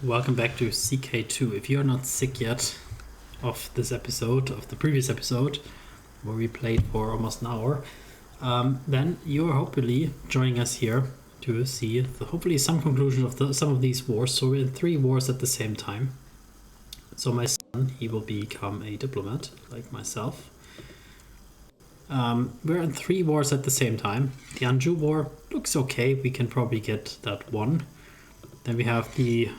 Welcome back to CK2. If you're not sick yet of this episode, of the previous episode, where we played for almost an hour, then you're hopefully joining us here to see hopefully some conclusion of some of these wars. So we're in 3 wars at the same time. So my son, he will become a diplomat, like myself. We're in 3 wars at the same time. The Anjou war looks okay. We can probably get that one. Then we have the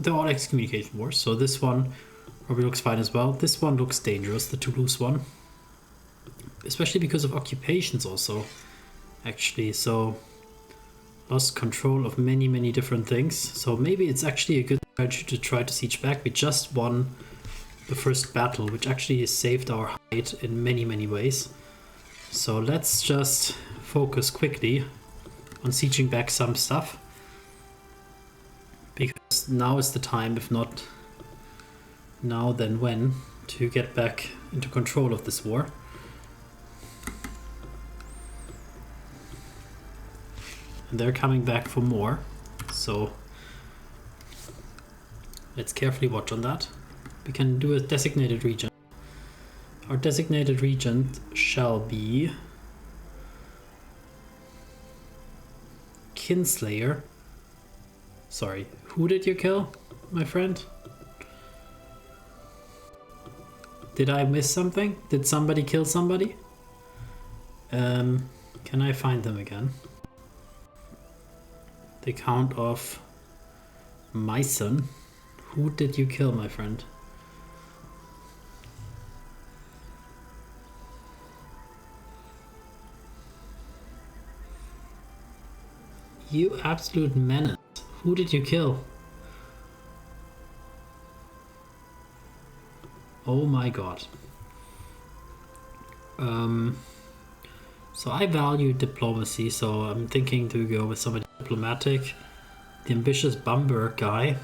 all excommunication wars. So this one probably looks fine as well. This one looks dangerous, the Toulouse one. Especially because of occupations also, actually. So lost control of many different things. So maybe it's actually a good strategy to try to siege back. We just won the first battle, which actually saved our hide in many ways. So let's just focus quickly on sieging back some stuff. Because now is the time, if not now then when, to get back into control of this war. And they're coming back for more, so let's carefully watch on that. We can do a designated region. Our designated region shall be Kinslayer. Sorry, who did you kill, my friend? Did I miss something? Did somebody kill somebody? Can I find them again? The Count of Meissen. Who did you kill, my friend? You absolute menace. Who did you kill? Oh my god. So I value diplomacy, so I'm thinking to go with somebody diplomatic. The ambitious Bamberg guy.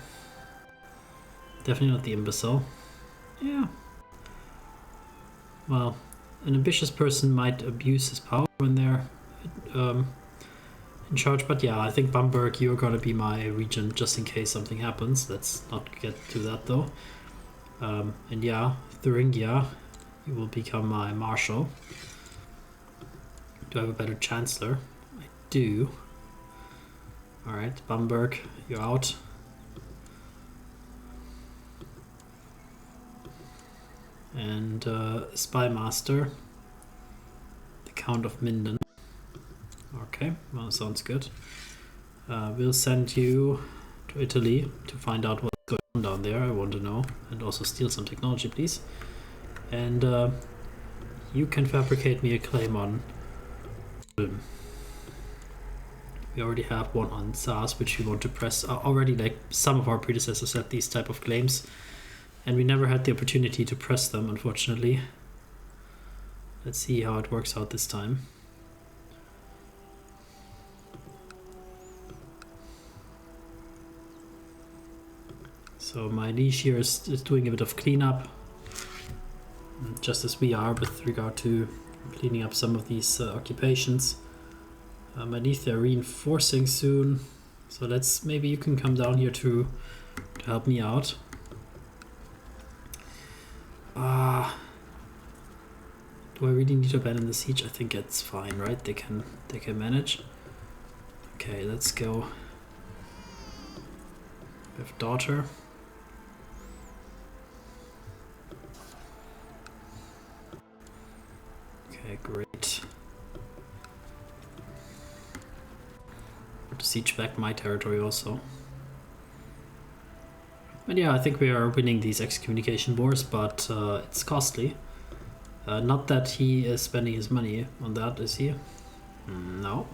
Definitely not the imbecile. Yeah. Well, an ambitious person might abuse his power when they're in charge, but yeah, I think Bamberg, you're gonna be my regent just in case something happens. Let's not get to that though. And yeah, Thuringia, you will become my marshal. Do I have a better chancellor? I do. Alright, Bamberg, you're out. And Spy Master, the Count of Minden. Okay, well, sounds good. We'll send you to Italy to find out what's going on down there. I want to know. And also steal some technology, please. And you can fabricate me a claim on Ulm. We already have one on Saas, which we want to press. Already, like some of our predecessors had these type of claims. And we never had the opportunity to press them, unfortunately. Let's see how it works out this time. So my liege here is doing a bit of cleanup, just as we are with regard to cleaning up some of these occupations. My liege, they're reinforcing soon, so maybe you can come down here to help me out. Do I really need to abandon the siege? I think it's fine, right? They can manage. Okay, let's go. We have daughter. Okay, great. To siege back my territory also. And yeah, I think we are winning these excommunication wars, but it's costly. Not that he is spending his money on that, is he? No.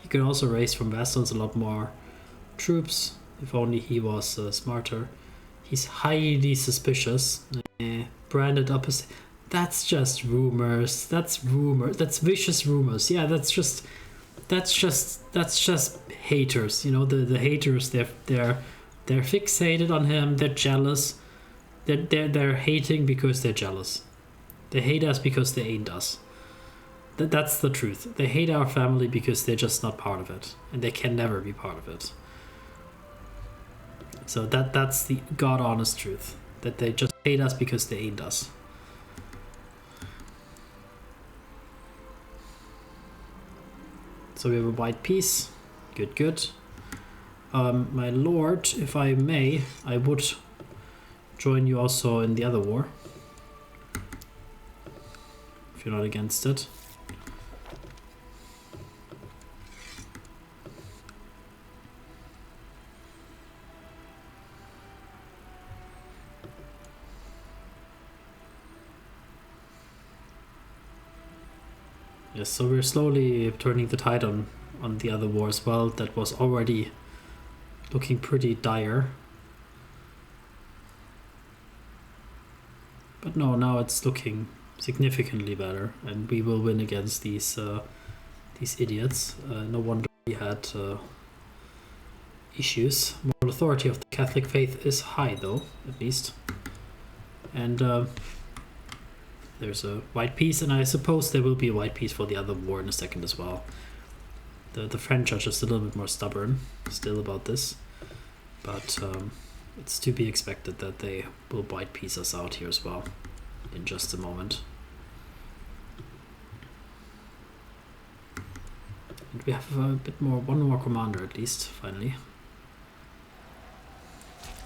He could also raise from vassals a lot more troops, if only he was smarter. He's highly suspicious. Branded opposite. That's just rumors. That's rumor. That's vicious rumors. Yeah, that's just haters. You know, the haters. They're fixated on him. They're jealous. They're hating because they're jealous. They hate us because they ain't us. That's the truth. They hate our family because they're just not part of it, and they can never be part of it. So that's the god honest truth. That they just hate us because they ain't us. So we have a white piece. Good, good. My lord, if I may, I would join you also in the other war. If you're not against it. Yes, so we're slowly turning the tide on the other war as well. That was already looking pretty dire. But no, now it's looking significantly better, and we will win against these idiots. No wonder we had issues. Moral authority of the Catholic faith is high, though, at least. And there's a white piece, and I suppose there will be a white piece for the other war in a second as well. The French are just a little bit more stubborn still about this, but it's to be expected that they will white piece us out here as well in just a moment. And we have a bit more, one more commander at least, finally.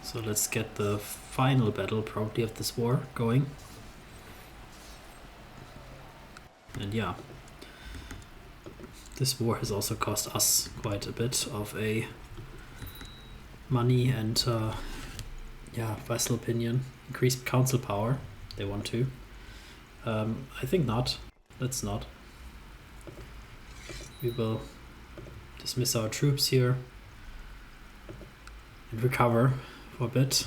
So let's get the final battle probably of this war going. And yeah, this war has also cost us quite a bit of a money and yeah, vassal opinion. Increased council power, they want to. I think not. Let's not. We will dismiss our troops here and recover for a bit.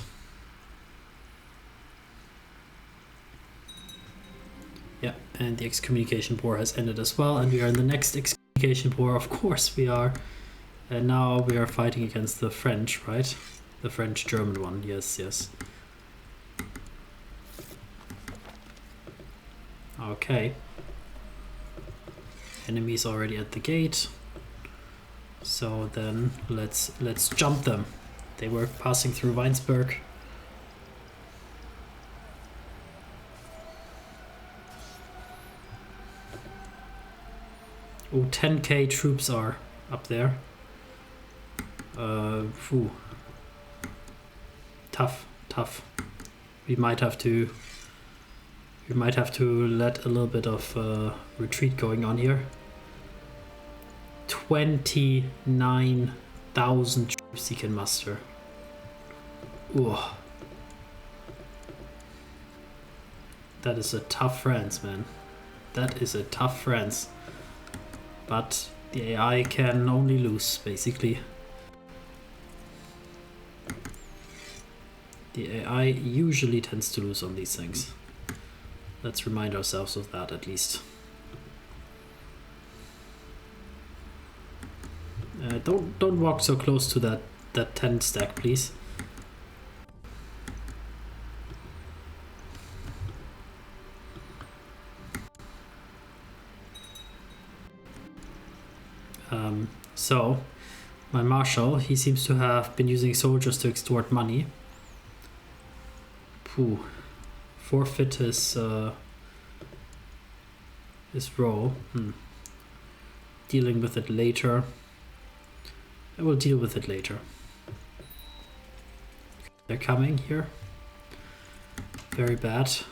Yeah, and the excommunication war has ended as well, and we are in the next excommunication war. Of course we are. And now we are fighting against the French, right? The French-German one, yes, yes. Okay. Enemies already at the gate. So then let's jump them. They were passing through Weinsberg. Oh, 10k troops are up there. Phew. Tough. We might have to let a little bit of retreat going on here. 29,000 troops he can muster. Ooh. That is a tough France, man. That is a tough France. But the AI can only lose, basically. The AI usually tends to lose on these things. Let's remind ourselves of that at least. Don't walk so close to that 10 stack, please. So, my marshal, he seems to have been using soldiers to extort money. Phew. Forfeit his role. Dealing with it later. I will deal with it later. They're coming here. Very bad.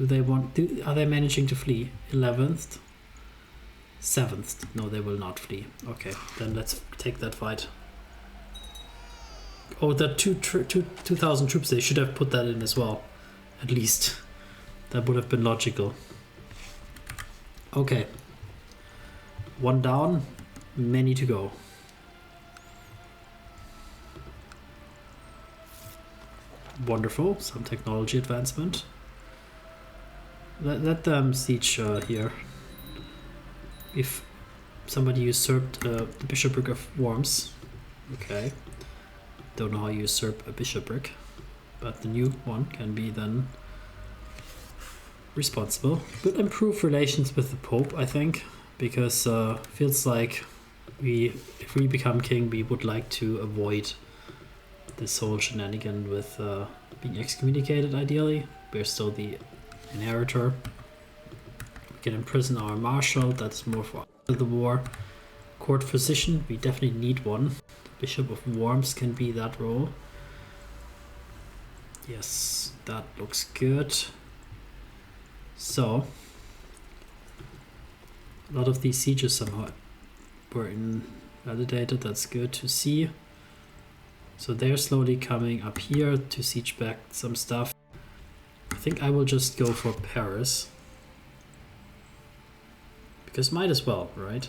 Are they managing to flee? 11th? 7th. No, they will not flee. Okay, then let's take that fight. Oh, the 2,000 troops, they should have put that in as well. At least. That would have been logical. Okay. One down, many to go. Wonderful, some technology advancement. Let them siege here. If somebody usurped the bishopric of Worms. Okay. Don't know how you usurp a bishopric, but the new one can be then responsible. Would improve relations with the Pope, I think, because feels like if we become king, we would like to avoid this whole shenanigan with being excommunicated. Ideally, we're still the inheritor. We can imprison our marshal. That's more for after the war. Court physician, we definitely need one. Bishop of Worms can be that role. Yes, that looks good. So, a lot of these sieges somehow were invalidated. That's good to see. So they're slowly coming up here to siege back some stuff. I think I will just go for Paris. Because might as well, right?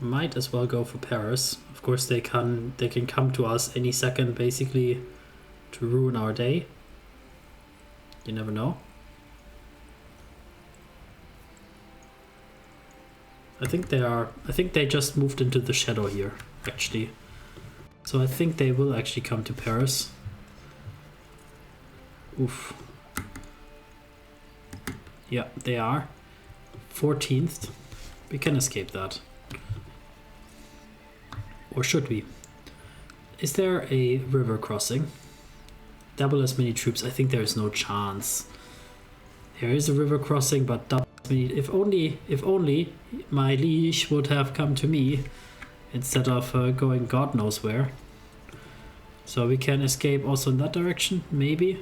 Might as well go for Paris. Of course they can come to us any second basically to ruin our day. You never know. I think they just moved into the shadow here, actually. So I think they will actually come to Paris. Oof. Yeah, they are. 14th. We can escape that. Or should we? Is there a river crossing? Double as many troops. I think there is no chance. There is a river crossing, but double as many. If only my liege would have come to me instead of going God knows where. So we can escape also in that direction, maybe.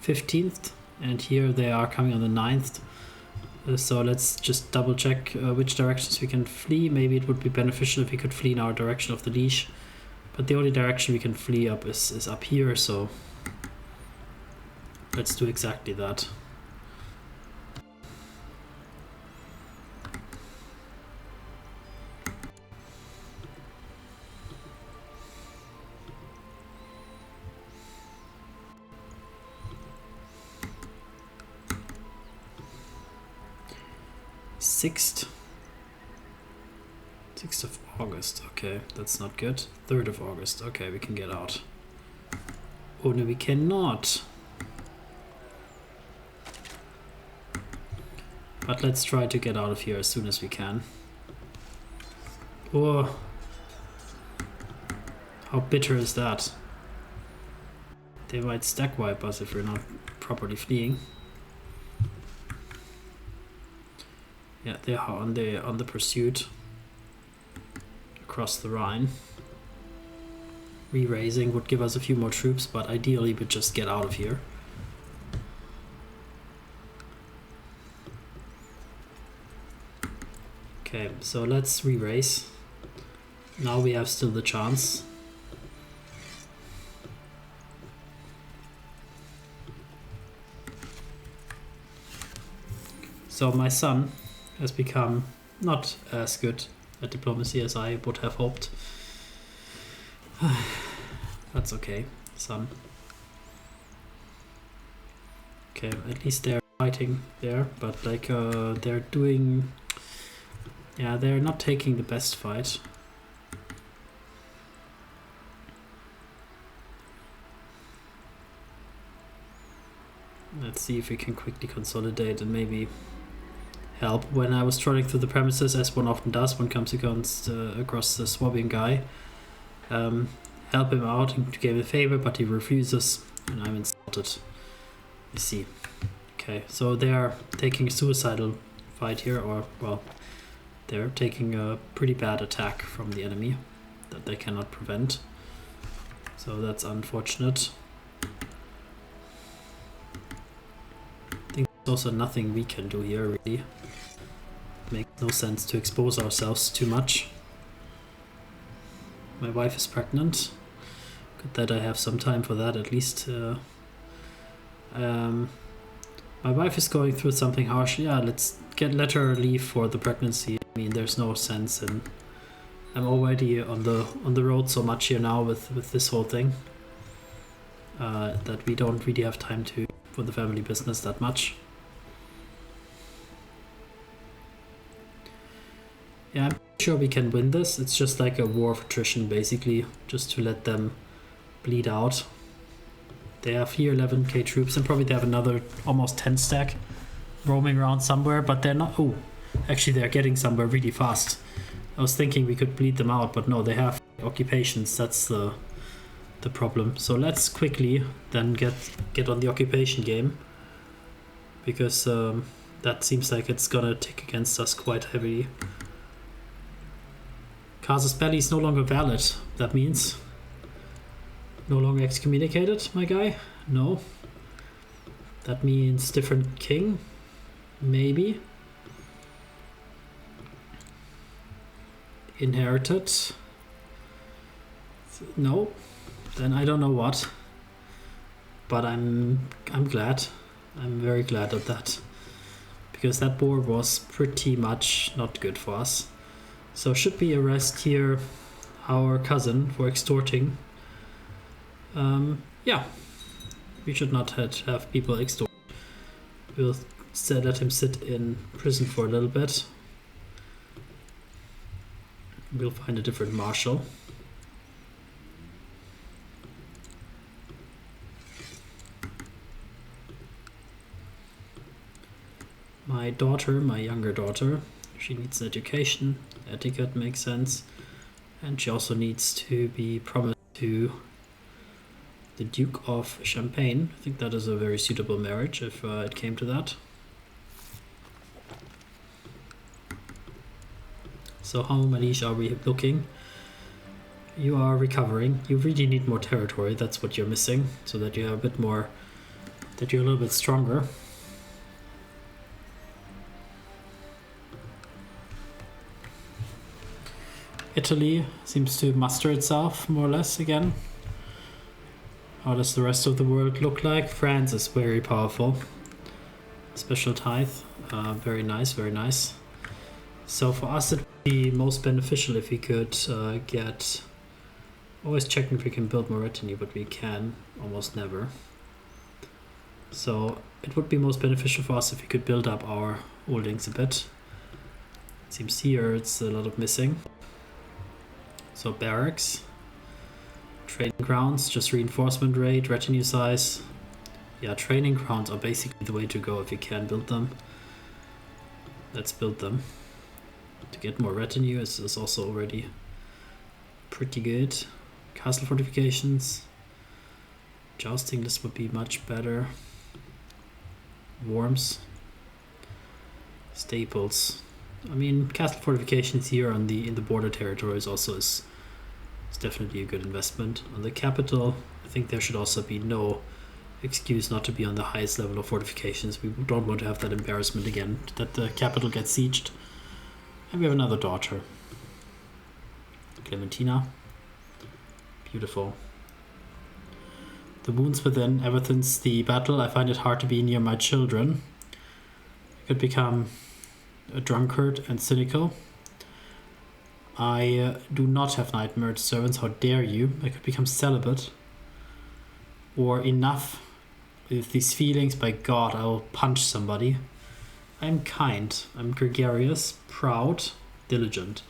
15th, and here they are coming on the 9th. So let's just double check which directions we can flee. Maybe it would be beneficial if we could flee in our direction of the leash. But the only direction we can flee up is up here, so let's do exactly that. Sixth of August, okay, that's not good. 3rd of August, okay, we can get out. Oh no, we cannot. But let's try to get out of here as soon as we can. Oh, how bitter is that? They might stack wipe us if we're not properly fleeing. Yeah, they are on the pursuit across the Rhine. Re-raising would give us a few more troops, but ideally we'd just get out of here. Okay, so let's re-raise. Now we have still the chance. So my son has become not as good at diplomacy as I would have hoped. That's okay, son. Okay, at least they're fighting there, but like they're doing... Yeah, they're not taking the best fight. Let's see if we can quickly consolidate and maybe help. When I was trotting through the premises, as one often does, one comes across the Swabian guy. Help him out and give him a favor, but he refuses, and I'm insulted. You see. Okay, so they are taking a suicidal fight here, or, well, they're taking a pretty bad attack from the enemy that they cannot prevent. So that's unfortunate. I think there's also nothing we can do here, really. Makes no sense to expose ourselves too much. My wife is pregnant. Good that I have some time for that, at least. My wife is going through something harsh. Yeah, let her leave for the pregnancy. I mean, there's no sense in... I'm already on the road so much here now with this whole thing that we don't really have time to for the family business that much. Yeah, I'm sure we can win this. It's just like a war of attrition, basically, just to let them bleed out. They have here 11k troops, and probably they have another almost 10 stack roaming around somewhere, but they're not. Oh, actually, they're getting somewhere really fast. I was thinking we could bleed them out, but no, they have occupations. That's the problem. So let's quickly then get on the occupation game, because that seems like it's gonna tick against us quite heavily. Casus Belli is no longer valid. That means no longer excommunicated, my guy? No. That means different king? Maybe. Inherited? No. Then I don't know what. But I'm glad. I'm very glad of that. Because that war was pretty much not good for us. So should we arrest here our cousin for extorting? Yeah, we should not have people extort. We'll let him sit in prison for a little bit. We'll find a different marshal. My daughter, my younger daughter, she needs education. Etiquette makes sense. And she also needs to be promised to the Duke of Champagne. I think that is a very suitable marriage if it came to that. So how many are we looking? You are recovering. You really need more territory. That's what you're missing, so that you have a bit more, that you're a little bit stronger. Italy seems to muster itself more or less again. How does the rest of the world look like? France is very powerful. Special tithe. Very nice, very nice. So for us it would be most beneficial if we could get... Always checking if we can build more retinue, but we can almost never. So it would be most beneficial for us if we could build up our holdings a bit. It seems here it's a lot of missing. So barracks, training grounds, just reinforcement rate, retinue size. Yeah, training grounds are basically the way to go if you can build them. Let's build them. To get more retinue is also already pretty good. Castle fortifications. Jousting, this would be much better. Worms. Staples. I mean, castle fortifications here in the border territories also is definitely a good investment. On the capital, I think there should also be no excuse not to be on the highest level of fortifications. We don't want to have that embarrassment again, that the capital gets sieged. And we have another daughter, Clementina. Beautiful. The wounds within. Ever since the battle, I find it hard to be near my children. I could become a drunkard and cynical. I do not have night marriage servants. How dare you? I could become celibate. Or enough with these feelings. By God, I will punch somebody. I'm kind. I'm gregarious, proud, diligent.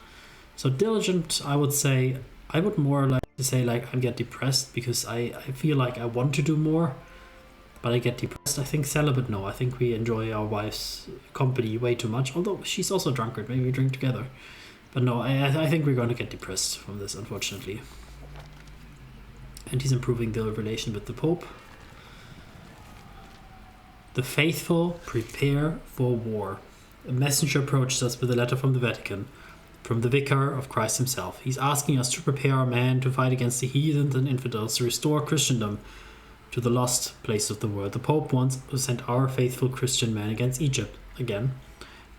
So diligent, I would say, I would more like to say like I get depressed because I feel like I want to do more, but I get depressed. I think celibate, no. I think we enjoy our wife's company way too much. Although she's also a drunkard. Maybe we drink together. But no, I think we're going to get depressed from this, unfortunately. And he's improving the relation with the Pope. The faithful prepare for war. A messenger approached us with a letter from the Vatican, from the Vicar of Christ himself. He's asking us to prepare our men to fight against the heathens and infidels, to restore Christendom to the lost place of the world. The Pope wants to send our faithful Christian men against Egypt again.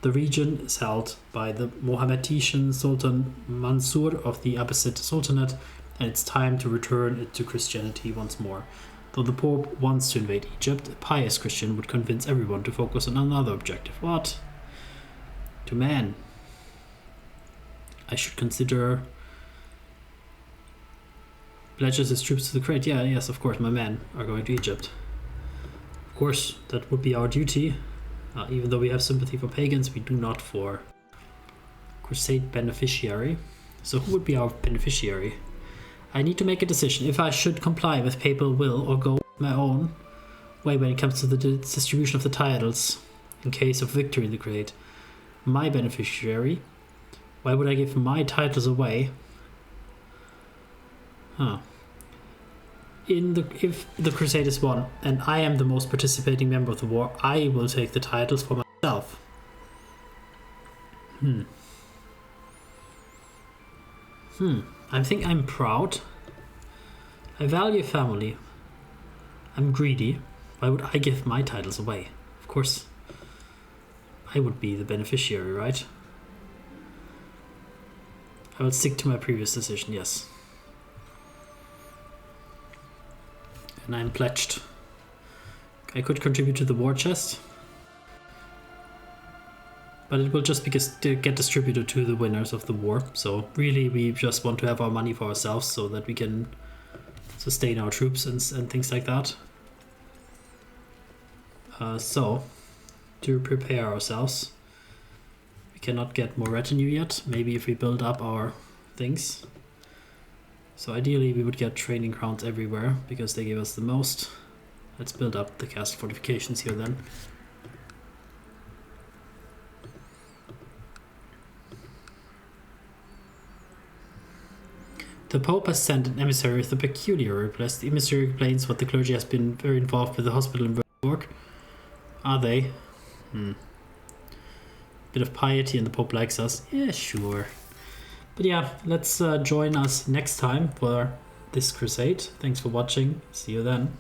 The region is held by the Mohammedan Sultan Mansur of the Abbasid Sultanate, and it's time to return it to Christianity once more. Though the Pope wants to invade Egypt, a pious Christian would convince everyone to focus on another objective. What? To man. I should consider pledges his troops to the Crate. Yeah, yes, of course, my men are going to Egypt. Of Of course, that would be our duty. Even though we have sympathy for pagans, we do not for crusade beneficiary. So who would be our beneficiary? I need to make a decision if I should comply with papal will or go my own way when it comes to the distribution of the titles in case of victory in the Crusade. My beneficiary. Why would I give my titles away? If the Crusade is won and I am the most participating member of the war, I will take the titles for myself. I think I'm proud. I value family. I'm greedy. Why would I give my titles away? Of course, I would be the beneficiary, right? I will stick to my previous decision, yes. And I'm pledged. I could contribute to the war chest, but it will just get distributed to the winners of the war. So really, we just want to have our money for ourselves so that we can sustain our troops and things like that. So, to prepare ourselves, we cannot get more retinue yet. Maybe if we build up our things. So ideally we would get training grounds everywhere because they give us the most. Let's build up the cast fortifications here then. The Pope has sent an emissary with a peculiar request. The emissary explains what the clergy has been very involved with the hospital in Würzburg. Are they? Bit of piety and the Pope likes us. Yeah, sure. But yeah, let's join us next time for this crusade. Thanks for watching. See you then.